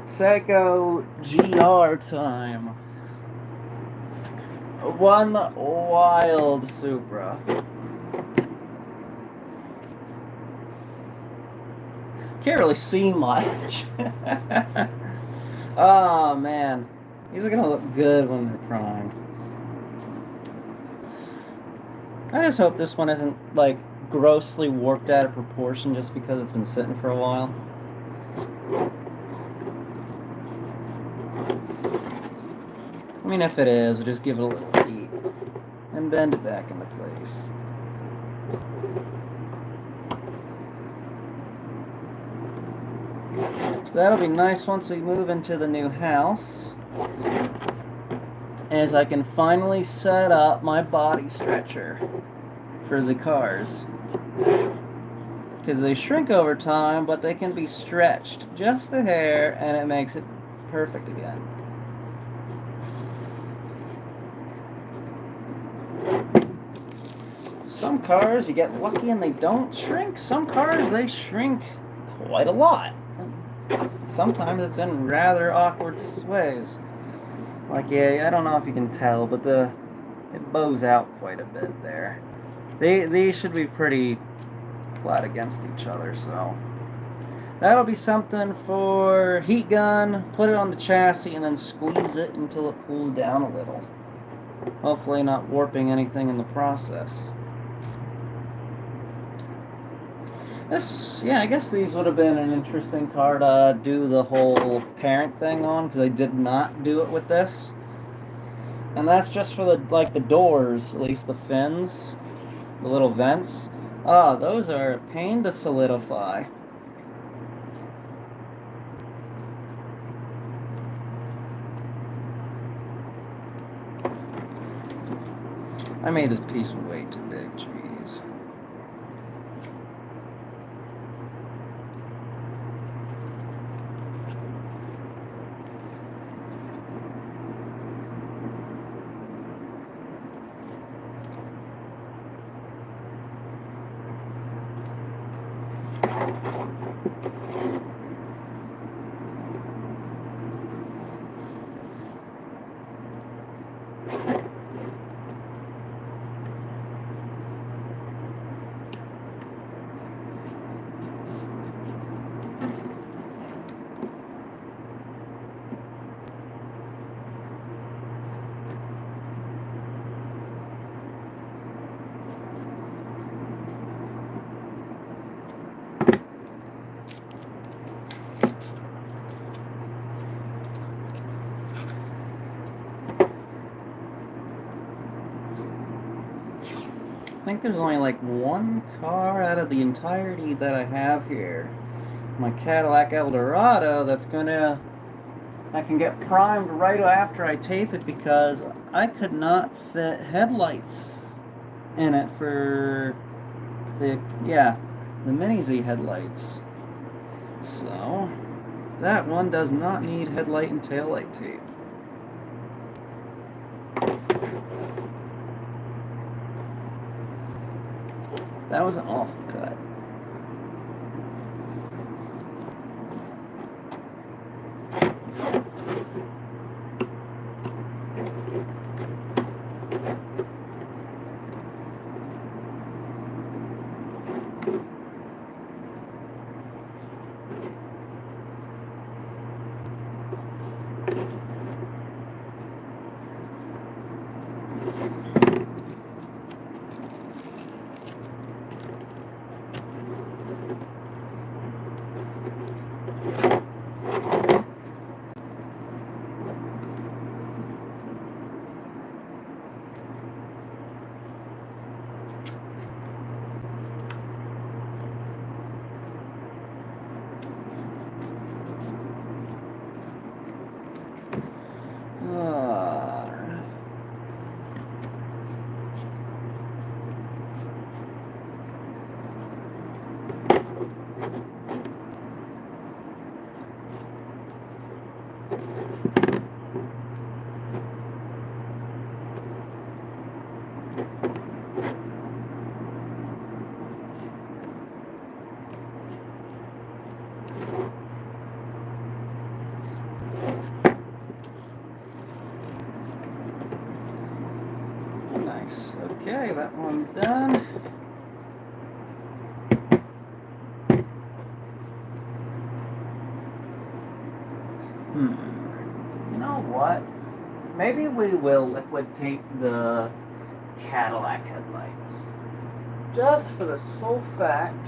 Speaker 1: Seiko GR time. One wild Supra. Can't really see much. Oh man, these are gonna look good when they're primed. I just hope this one isn't like grossly warped out of proportion just because it's been sitting for a while. I mean, if it is, we'll just give it a little heat and bend it back into place. So that'll be nice once we move into the new house, as I can finally set up my body stretcher for the cars. Because they shrink over time, but they can be stretched just a hair, and it makes it perfect again. Some cars, you get lucky and they don't shrink. Some cars, they shrink quite a lot. Sometimes it's in rather awkward ways. Like, yeah, I don't know if you can tell, but it bows out quite a bit there. These should be pretty flat against each other, so that'll be something for heat gun. Put it on the chassis and then squeeze it until it cools down a little. Hopefully not warping anything in the process. I guess these would have been an interesting car to do the whole parent thing on, because I did not do it with this. And that's just for the doors, at least the fins, the little vents. Ah, those are a pain to solidify. I made this piece way too big, jeez. think there's only like one car out of the entirety that I have here. My Cadillac Eldorado I can get primed right after I tape it because I could not fit headlights in it for the Mini Z headlights. So that one does not need headlight and taillight tape. That was an awful cut. Nice. Okay, that one's done. You know what? Maybe we will liquid tape the Cadillac headlights. Just for the sole fact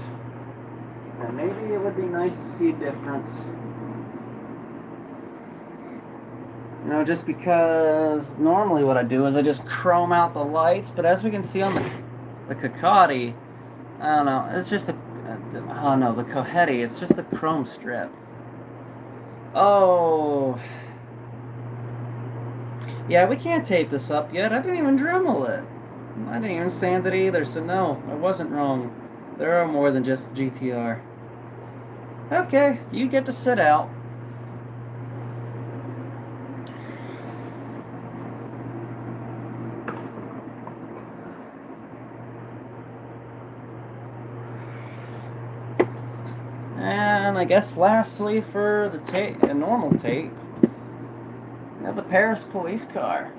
Speaker 1: that maybe it would be nice to see a difference. You know, just because normally what I do is I just chrome out the lights, but as we can see on the Cacati, I don't know, it's just the Cohetti, it's just a chrome strip. Oh. Yeah, we can't tape this up yet. I didn't even Dremel it. I didn't even sand it either, so no, I wasn't wrong. There are more than just the GTR. Okay, you get to sit out. And I guess lastly for the tape, a normal tape, you have the Paris police car.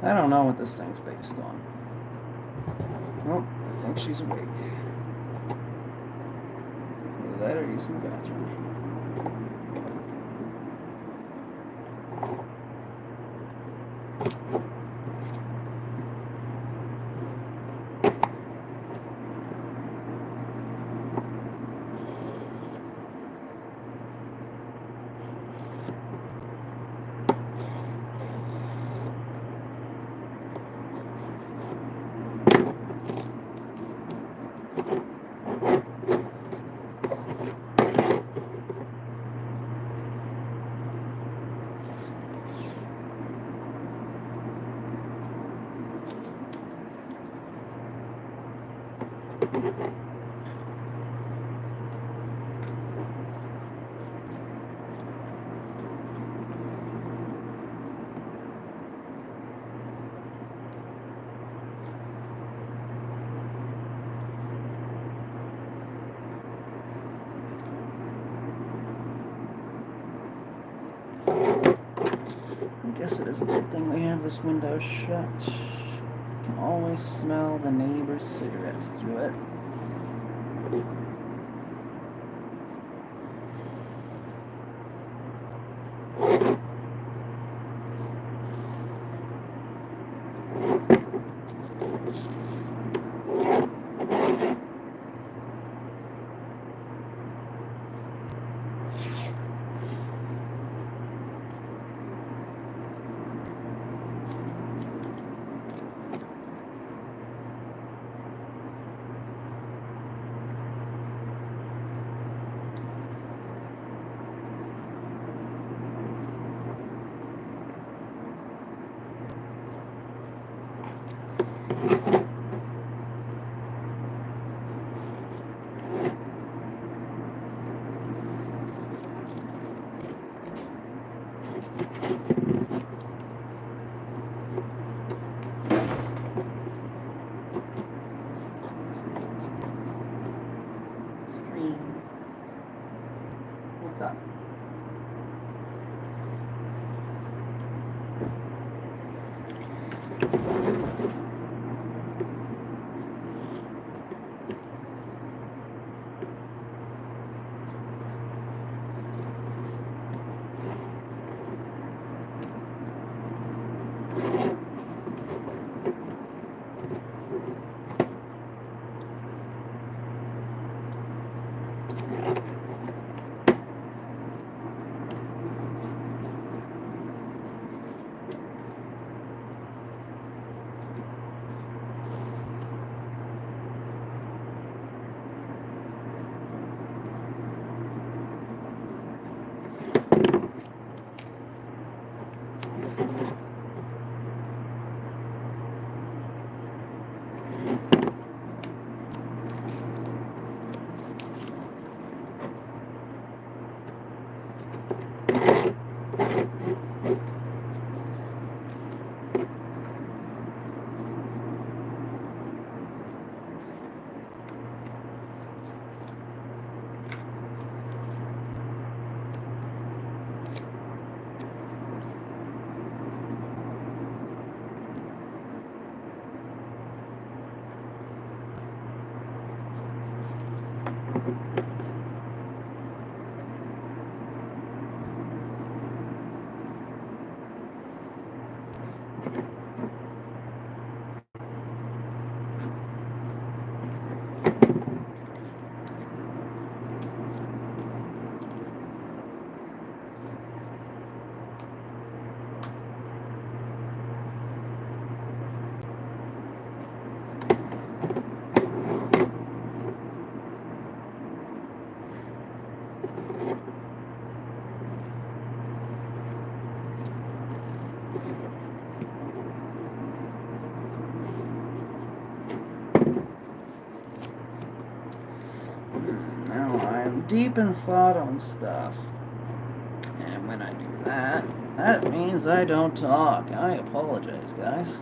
Speaker 1: I don't know what this thing's based on. Well, I think she's awake. Either that or using the bathroom. I guess it is a good thing we have this window shut. You can always smell the neighbor's cigarettes through it. What's up? Deep in thought on stuff. And when I do that, that means I don't talk. I apologize, guys.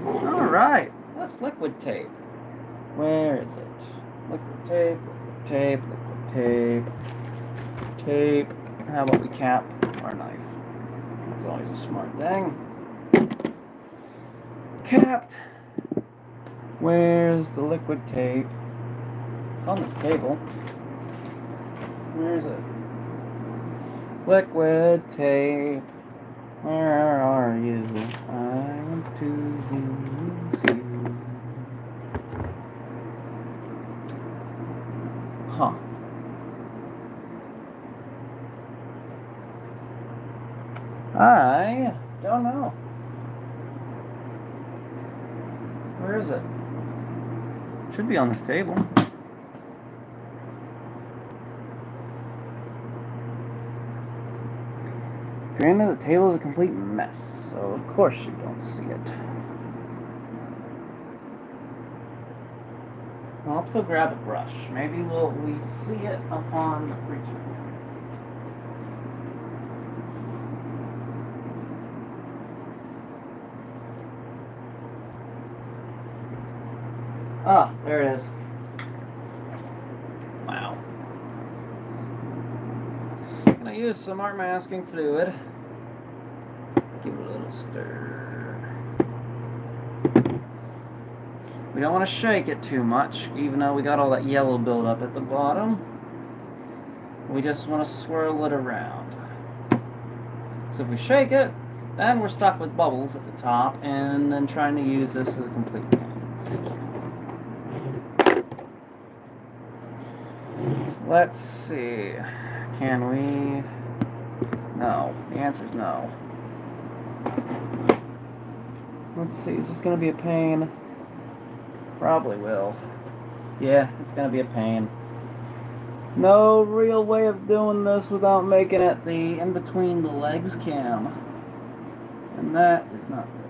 Speaker 1: Alright, that's liquid tape. Where is it? Liquid tape, liquid tape, liquid tape, tape. How about we cap our knife? That's always a smart thing. Capped. Where's the liquid tape? It's on this table. Where is it? Liquid tape. Where are you? I want to see you. Huh. I don't know. Where is it? Should be on this table. Granted, the table is a complete mess, so of course you don't see it. Well, let's go grab a brush. Maybe we see it upon reaching. Ah, there it is. Wow. I'm gonna use some art masking fluid. Give it a little stir. We don't want to shake it too much, even though we got all that yellow buildup at the bottom. We just want to swirl it around. So if we shake it, then we're stuck with bubbles at the top, and then trying to use this as a complete paint. So let's see. Can we? No. The answer is no. Let's see. Is this going to be a pain? Probably will. Yeah, it's going to be a pain. No real way of doing this without making it the in between the legs cam. And that is not good.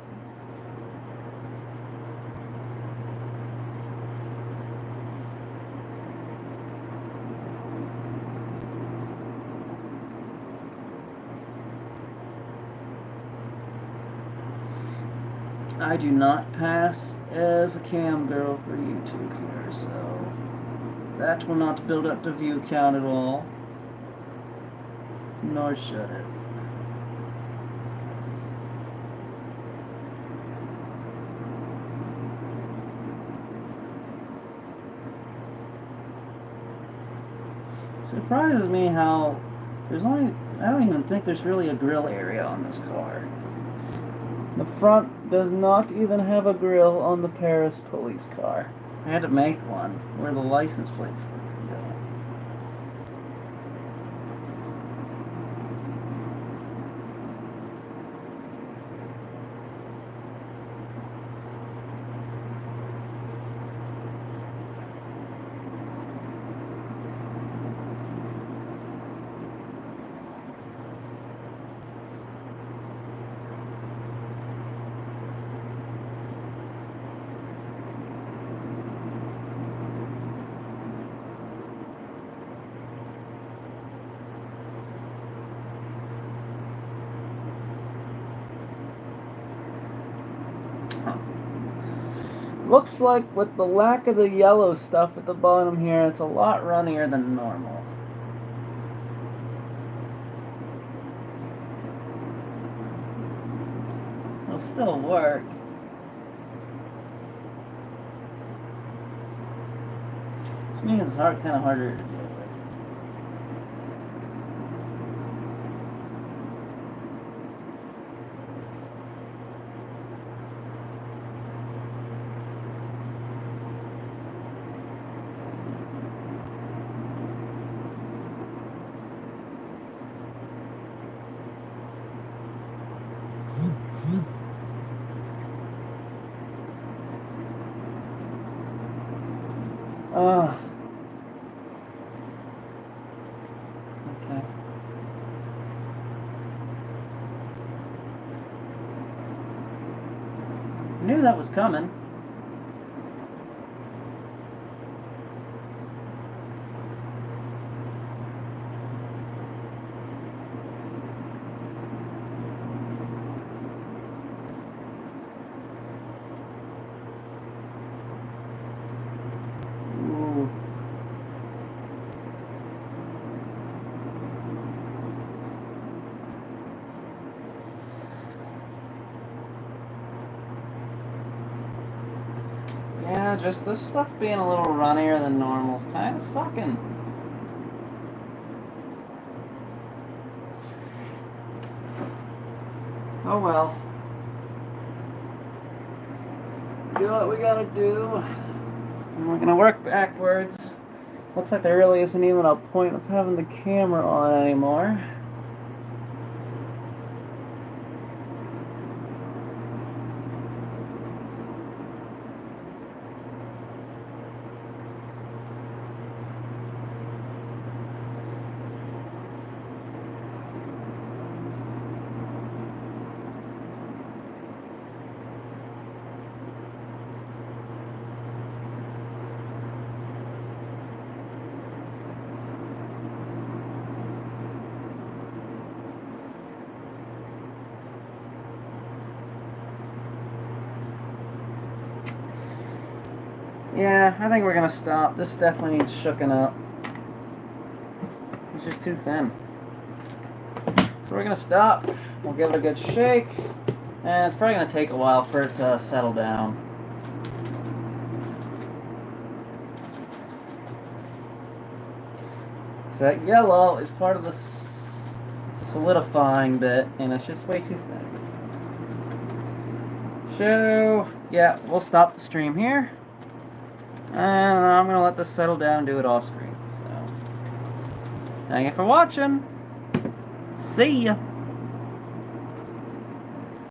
Speaker 1: I do not pass as a cam girl for YouTube here, so that will not build up the view count at all, nor should it. Surprises me how I don't even think there's really a grill area on this car. The front does not even have a grill on the Paris police car. I had to make one where the license plate's supposed to go. Looks like with the lack of the yellow stuff at the bottom here, it's a lot runnier than normal. It'll still work. Which means it's kind of harder to deal with. Okay. I knew that was coming. Yeah, just this stuff being a little runnier than normal is kind of sucking. Oh well. Do what we gotta do. And we're gonna work backwards. Looks like there really isn't even a point of having the camera on anymore. Yeah, I think we're gonna stop. This definitely needs shooken up. It's just too thin. So we're gonna stop. We'll give it a good shake. And it's probably gonna take a while for it to settle down. So that yellow is part of the solidifying bit, and it's just way too thin. So, yeah, we'll stop the stream here. And I'm going to let this settle down and do it off screen. So, thank you for watching. See ya.